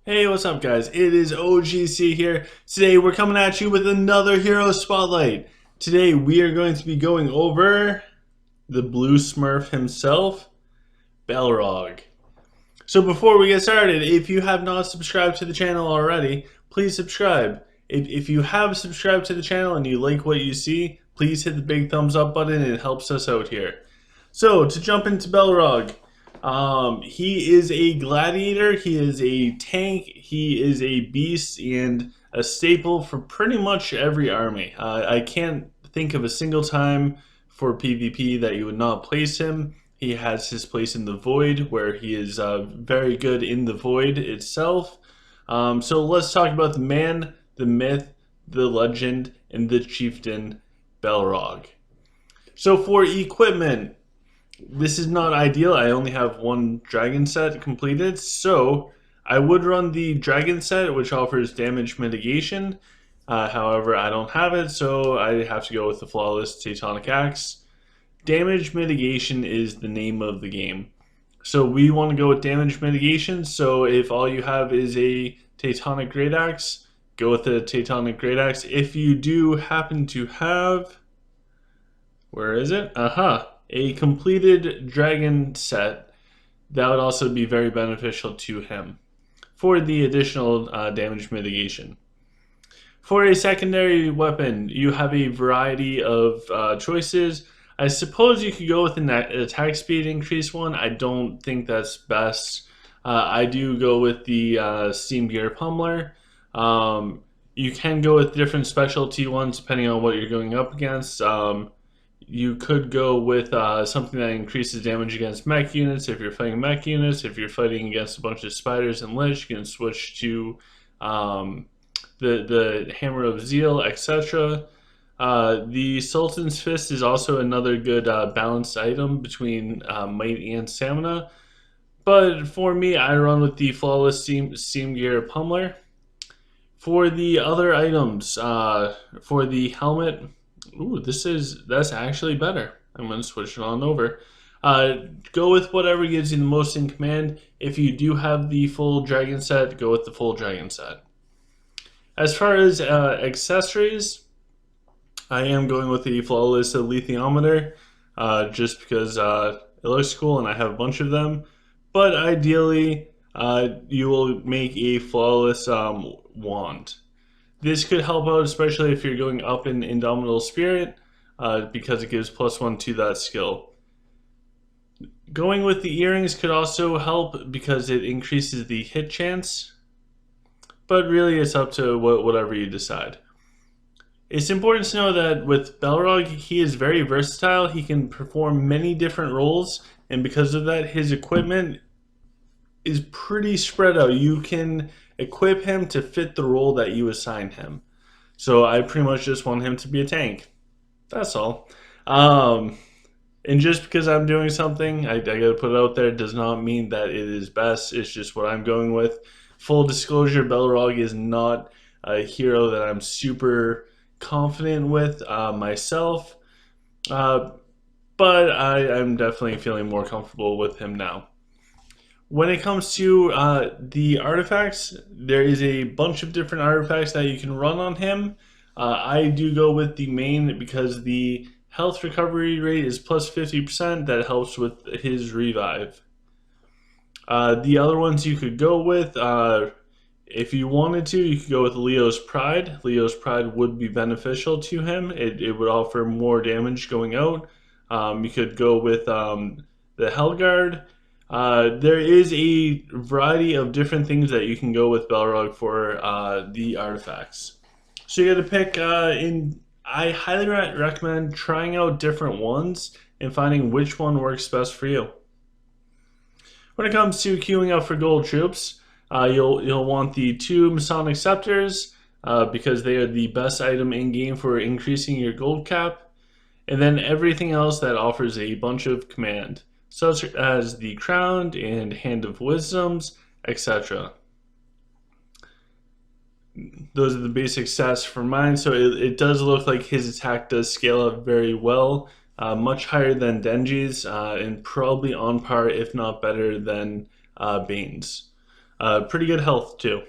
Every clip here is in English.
Hey, what's up, guys? It is OGC here. Today, we're coming at you with another Hero Spotlight. Today, we are going to be going over the Blue Smurf himself, Baelrog. So, before we get started, if you have not subscribed to the channel already, please subscribe. If you have subscribed to the channel and you like what you see, please hit the big thumbs up button. It helps us out here. So, to jump into Baelrog, he is a gladiator, he is a tank, he is a beast, and a staple for pretty much every army. I can't think of a single time for PvP that you would not place him. He has his place in the Void, where he is very good in the Void itself. So let's talk about the man, the myth, the legend, and the chieftain, Balrog. So for equipment, this is not ideal. I only have one dragon set completed, so I would run the dragon set, which offers damage mitigation. However, I don't have it, so I have to go with the flawless Teutonic Axe. Damage mitigation is the name of the game. So we want to go with damage mitigation. So if all you have is a Teutonic Great Axe, go with the Teutonic Great Axe. If you do happen to have, where is it? A completed dragon set, that would also be very beneficial to him for the additional damage mitigation. For a secondary weapon, you have a variety of choices. I suppose you could go with an attack speed increase one. I don't think that's best. I do go with the Steam Gear Pummeler. You can go with different specialty ones depending on what you're going up against. You could go with something that increases damage against mech units if you're fighting mech units. If you're fighting against a bunch of spiders and lich, you can switch to the Hammer of Zeal, etc. The Sultan's Fist is also another good balanced item between might and stamina. But for me, I run with the Flawless Steam Gear Pummeler. For the other items, for the helmet, ooh, that's actually better. I'm going to switch it on over. Go with whatever gives you the most in command. If you do have the full dragon set, go with the full dragon set. As far as accessories, I am going with the flawless lithiometer, just because it looks cool and I have a bunch of them. But ideally, you will make a flawless wand. This could help out, especially if you're going up in Indomitable Spirit, because it gives +1 to that skill. Going with the earrings could also help because it increases the hit chance, but really it's up to whatever you decide. It's important to know that with Balrog, he is very versatile. He can perform many different roles, and because of that, his equipment is pretty spread out. You can equip him to fit the role that you assign him. So I pretty much just want him to be a tank. That's all. And just because I'm doing something, I gotta put it out there, does not mean that it is best. It's just what I'm going with. Full disclosure, Baelrog is not a hero that I'm super confident with myself. But I'm definitely feeling more comfortable with him now. When it comes to the artifacts, there is a bunch of different artifacts that you can run on him. I do go with the main because the health recovery rate is +50%. That helps with his revive. The other ones you could go with, if you wanted to, you could go with Leo's Pride. Leo's Pride would be beneficial to him. It would offer more damage going out. You could go with the Hellguard. There is a variety of different things that you can go with Balrog for the artifacts. So you got to pick. I highly recommend trying out different ones and finding which one works best for you. When it comes to queuing up for gold troops, you'll want the 2 Masonic Scepters because they are the best item in game for increasing your gold cap, and then everything else that offers a bunch of command, such as the Crowned and Hand of Wisdoms, etc. Those are the basic stats for mine, so it does look like his attack does scale up very well, much higher than Denji's, and probably on par, if not better than Bane's. Pretty good health too.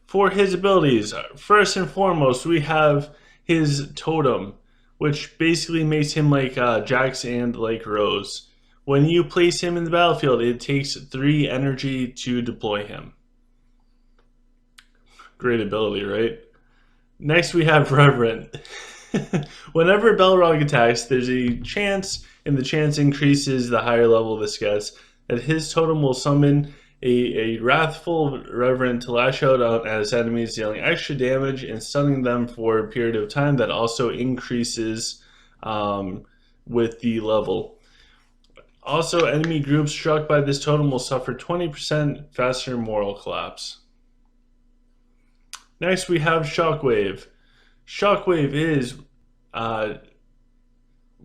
For his abilities, first and foremost, we have his totem, which basically makes him like Jax and like Rose. When you place him in the battlefield, it takes 3 energy to deploy him. Great ability, right? Next, we have Reverent. Whenever Balrog attacks, there's a chance, and the chance increases the higher level this gets, that his totem will summon a wrathful Reverent to lash out at his enemies, dealing extra damage and stunning them for a period of time that also increases with the level. Also, enemy groups struck by this totem will suffer 20% faster moral collapse. Next, we have Shockwave. Shockwave is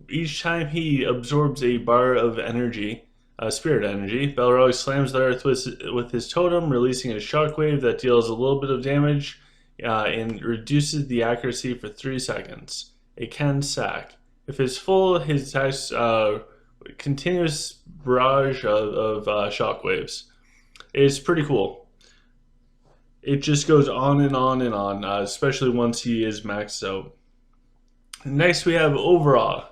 each time he absorbs a bar of energy, spirit energy, Balrog slams the earth with his totem, releasing a shockwave that deals a little bit of damage and reduces the accuracy for 3 seconds. It can sack. If it's full, his attacks continuous barrage of shockwaves. It's pretty cool. It just goes on and on and on, especially once he is maxed out. Next, we have Overall.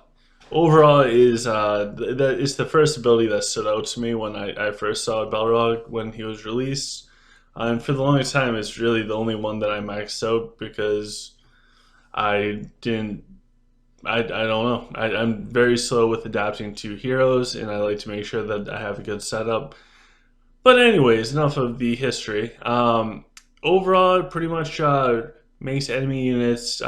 Overall is that is the first ability that stood out to me when I first saw Baelrog when he was released. And for the longest time, it's really the only one that I maxed out because I didn't. I don't know. I'm very slow with adapting to heroes, and I like to make sure that I have a good setup. But anyways, enough of the history. Overall, pretty much makes enemy units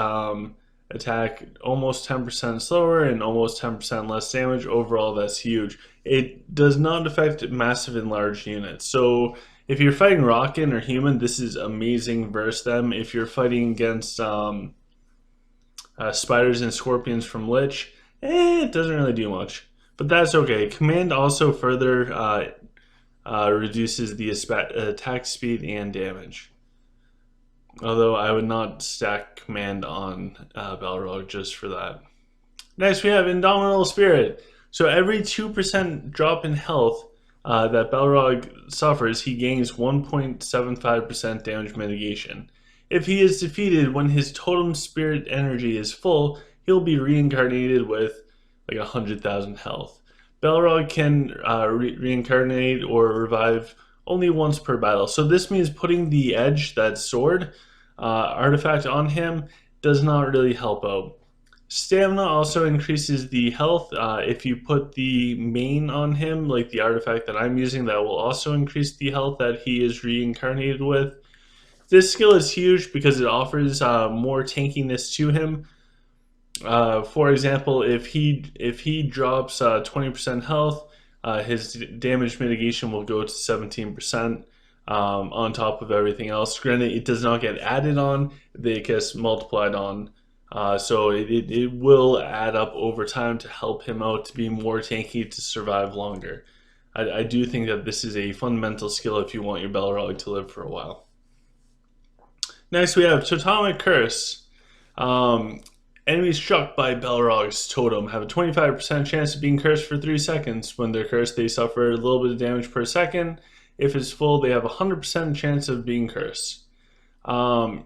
attack almost 10% slower and almost 10% less damage. Overall, that's huge. It does not affect massive and large units. So if you're fighting Rockin or Human, this is amazing versus them. If you're fighting against spiders and scorpions from Lich, it doesn't really do much. But that's okay. Command also further reduces the attack speed and damage. Although I would not stack command on Balrog just for that. Next, we have Indomitable Spirit. So every 2% drop in health that Balrog suffers, he gains 1.75% damage mitigation. If he is defeated when his totem spirit energy is full, he'll be reincarnated with like 100,000 health. Balrog can reincarnate or revive only once per battle. So this means putting the edge, that sword, artifact on him does not really help out. Stamina also increases the health. If you put the main on him, like the artifact that I'm using, that will also increase the health that he is reincarnated with. This skill is huge because it offers more tankiness to him. For example, if he drops 20% health, his damage mitigation will go to 17% on top of everything else. Granted, it does not get added on; it gets multiplied on. So it will add up over time to help him out to be more tanky to survive longer. I do think that this is a fundamental skill if you want your Balrog to live for a while. Next, we have Totemic Curse. Enemies struck by Balrog's totem have a 25% chance of being cursed for 3 seconds. When they're cursed, they suffer a little bit of damage per second. If it's full, they have a 100% chance of being cursed. And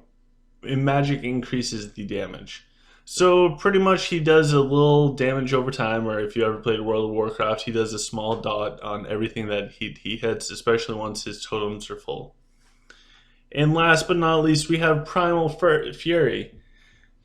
magic increases the damage. So pretty much he does a little damage over time, or if you ever played World of Warcraft, he does a small dot on everything that he hits, especially once his totems are full. And last but not least, we have Primal Fury.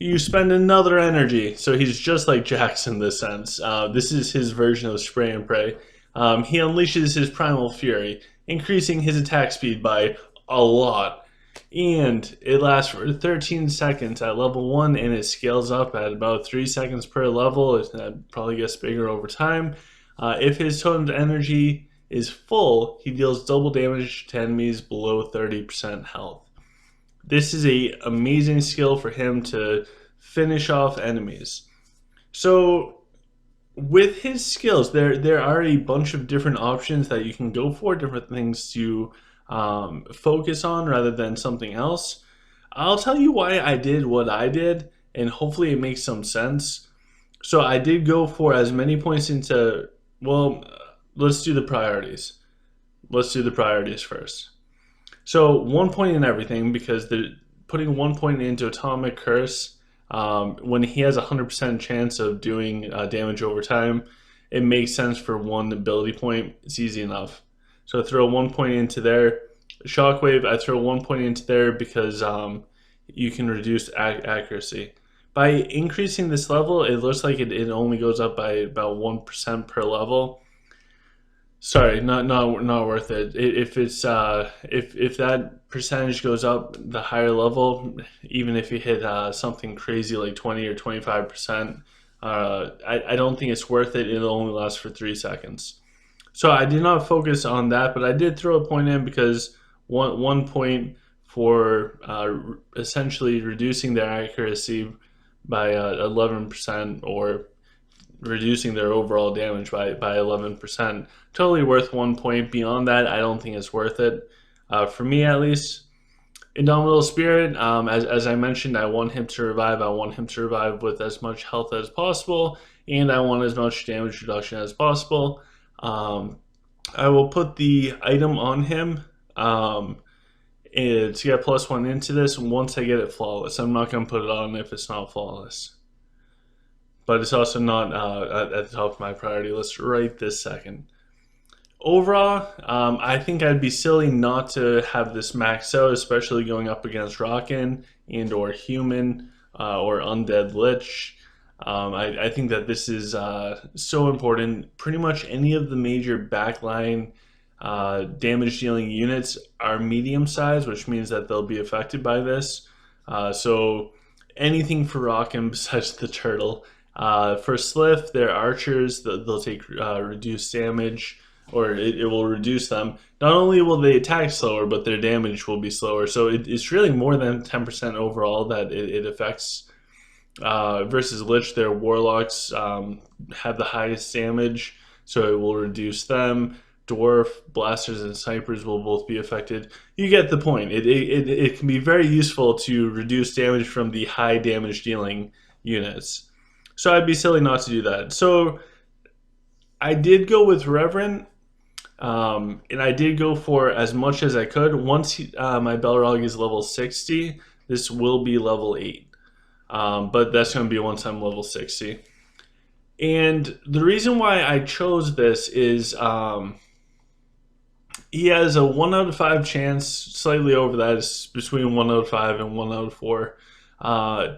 You spend another energy, so he's just like Jax in this sense. This is his version of Spray and Pray. He unleashes his Primal Fury, increasing his attack speed by a lot. And it lasts for 13 seconds at level 1, and it scales up at about 3 seconds per level. It probably gets bigger over time. If his totem's energy is full, he deals double damage to enemies below 30% health. This is an amazing skill for him to finish off enemies. So with his skills, there are a bunch of different options that you can go for, different things to focus on rather than something else. I'll tell you why I did what I did, and hopefully it makes some sense. So I did go for as many points into, well, let's do the priorities. let's do the priorities first. So 1 point in everything, because putting 1 point into Atomic Curse, when he has a 100% chance of doing damage over time, it makes sense for 1 ability point. It's easy enough. So I throw 1 point into there. Shockwave, I throw 1 point into there because you can reduce accuracy. By increasing this level, it looks like it only goes up by about 1% per level. Sorry, not worth it. If it's if that percentage goes up the higher level, even if you hit something crazy like 20 or 25%, I don't think it's worth it. It'll only last for 3 seconds. So I did not focus on that, but I did throw a point in because one point for essentially reducing their accuracy by 11%, or reducing their overall damage by 11%. Totally worth 1 point. Beyond that, I don't think it's worth it. For me, at least. Indomitable Spirit, as I mentioned, I want him to revive. I want him to revive with as much health as possible, and I want as much damage reduction as possible. I will put the item on him to get +1 into this once I get it flawless. I'm not going to put it on if it's not flawless. But it's also not at the top of my priority list right this second. Overall, I think I'd be silly not to have this maxed out, especially going up against Rockin' and or Human or Undead Lich. I think that this is so important. Pretty much any of the major backline damage dealing units are medium size, which means that they'll be affected by this. So anything for Rockin' besides the turtle. For Sliff, they're archers. They'll take reduced damage, or it will reduce them. Not only will they attack slower, but their damage will be slower. So it's really more than 10% overall that it affects. Versus Lich, their warlocks have the highest damage, so it will reduce them. Dwarf, blasters, and snipers will both be affected. You get the point. It can be very useful to reduce damage from the high damage dealing units. So I'd be silly not to do that. So I did go with Reverend, and I did go for as much as I could. Once my Baelrog is level 60, this will be level 8. But that's going to be once I'm level 60. And the reason why I chose this is he has a 1 out of 5 chance, slightly over that, is between 1 out of 5 and 1 out of 4,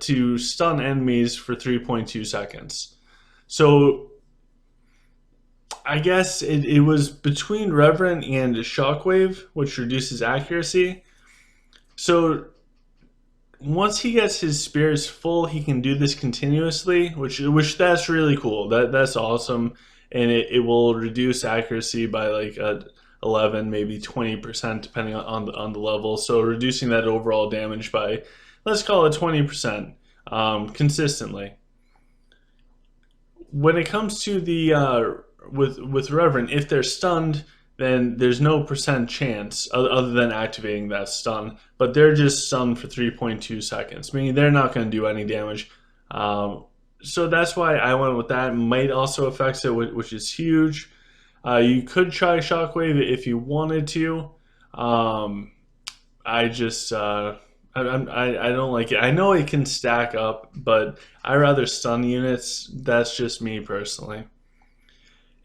to stun enemies for 3.2 seconds. So I guess it was between Reverend and Shockwave, which reduces accuracy. So once he gets his spirits full, he can do this continuously, which that's really cool. That's awesome, and it will reduce accuracy by like 11, maybe 20%, depending on the level. So reducing that overall damage by, let's call it 20%, consistently. When it comes to the with Reverend, if they're stunned, then there's no percent chance other than activating that stun, but they're just stunned for 3.2 seconds, meaning they're not going to do any damage. So that's why I went with that. Might also affects it, which is huge. You could try Shockwave if you wanted to. I just I don't like it. I know it can stack up, but I rather stun units. That's just me personally.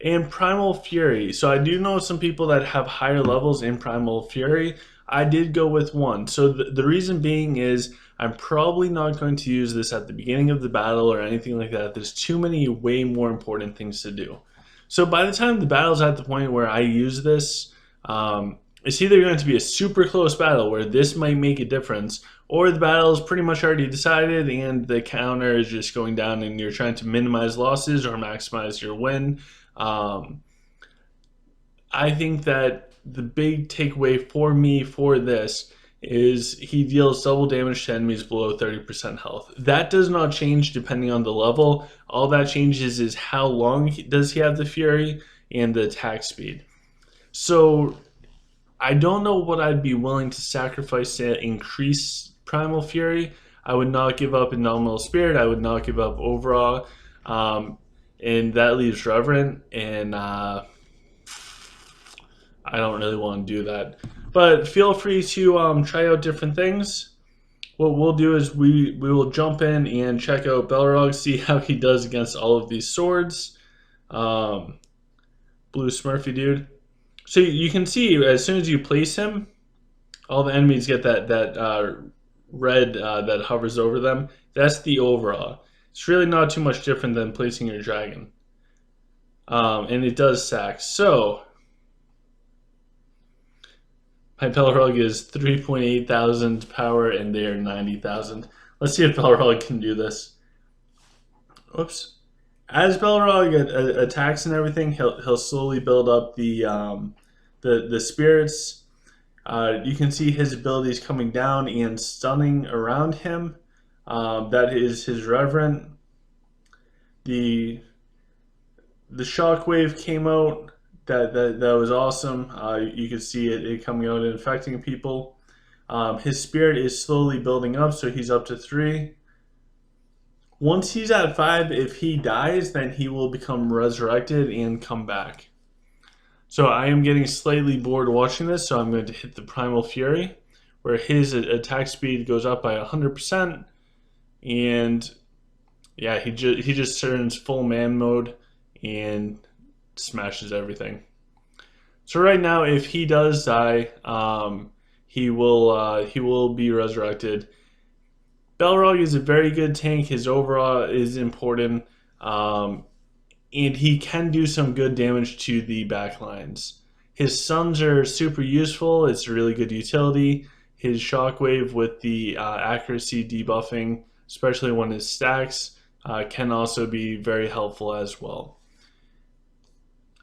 And Primal Fury. So I do know some people that have higher levels in Primal Fury. I did go with 1. So the reason being is I'm probably not going to use this at the beginning of the battle or anything like that. There's too many way more important things to do. So by the time the battle's at the point where I use this, it's either going to be a super close battle where this might make a difference, or the battle is pretty much already decided and the counter is just going down and you're trying to minimize losses or maximize your win. I think that the big takeaway for me for this is he deals double damage to enemies below 30% health. That does not change depending on the level. All that changes is how long does he have the Fury and the attack speed. So I don't know what I'd be willing to sacrifice to increase Primal Fury. I would not give up Indomitable Spirit. I would not give up Overall. And that leaves Reverend, and I don't really want to do that. But feel free to try out different things. What we'll do is we will jump in and check out Baelrog, see how he does against all of these swords. Blue Smurfy dude. So you can see as soon as you place him, all the enemies get that red that hovers over them. That's the overall. It's really not too much different than placing your dragon. And it does sack. So my Balrog is 3.8 thousand power and they are 90,000. Let's see if Balrog can do this. Oops. As Balrog attacks and everything, he'll slowly build up the spirits. You can see his abilities coming down and stunning around him. That is his Reverend. The shockwave came out. That was awesome. You could see it coming out and infecting people. His spirit is slowly building up, so he's up to 3. Once he's at 5, if he dies, then he will become resurrected and come back. So I am getting slightly bored watching this, so I'm going to hit the Primal Fury, where his attack speed goes up by 100%, and yeah, he just turns full man mode and smashes everything. So right now, if he does die, he will be resurrected. Baelrog is a very good tank. His overall is important, and he can do some good damage to the backlines. His stuns are super useful. It's a really good utility. His shockwave with the accuracy debuffing, especially when it stacks, can also be very helpful as well.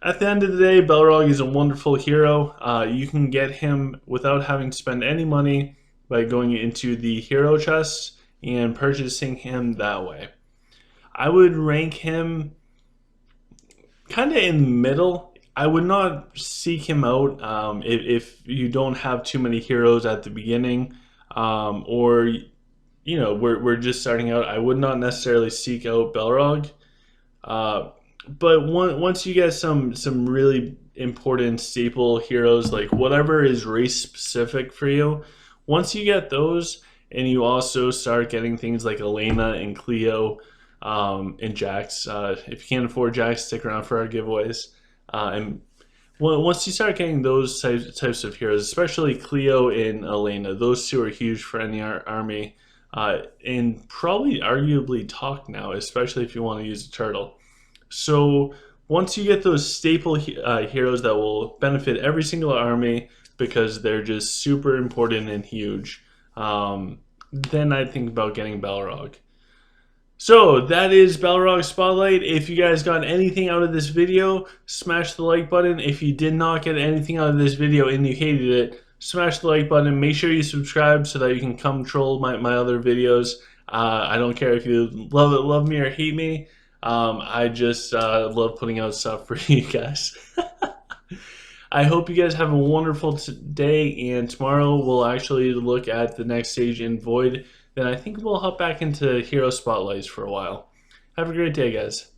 At the end of the day, Baelrog is a wonderful hero. You can get him without having to spend any money by going into the hero chest and purchasing him that way. I would rank him kind of in the middle. I would not seek him out if you don't have too many heroes at the beginning, or we're just starting out. I would not necessarily seek out Baelrog. But once you get some really important staple heroes, like whatever is race specific for you, once you get those, and you also start getting things like Elena and Cleo and Jax. If you can't afford Jax, stick around for our giveaways. And once you start getting those types of heroes, especially Cleo and Elena, those two are huge for any army, and probably arguably talk now, especially if you want to use a turtle. So once you get those staple heroes that will benefit every single army because they're just super important and huge, then I think about getting Baelrog. So that is Baelrog Spotlight. If you guys got anything out of this video, smash the like button. If you did not get anything out of this video and you hated it, smash the like button. Make sure you subscribe so that you can come troll my other videos. I don't care if you love me or hate me. I just love putting out stuff for you guys. I hope you guys have a wonderful day, and tomorrow we'll actually look at the next stage in Void. Then I think we'll hop back into Hero Spotlights for a while. Have a great day, guys.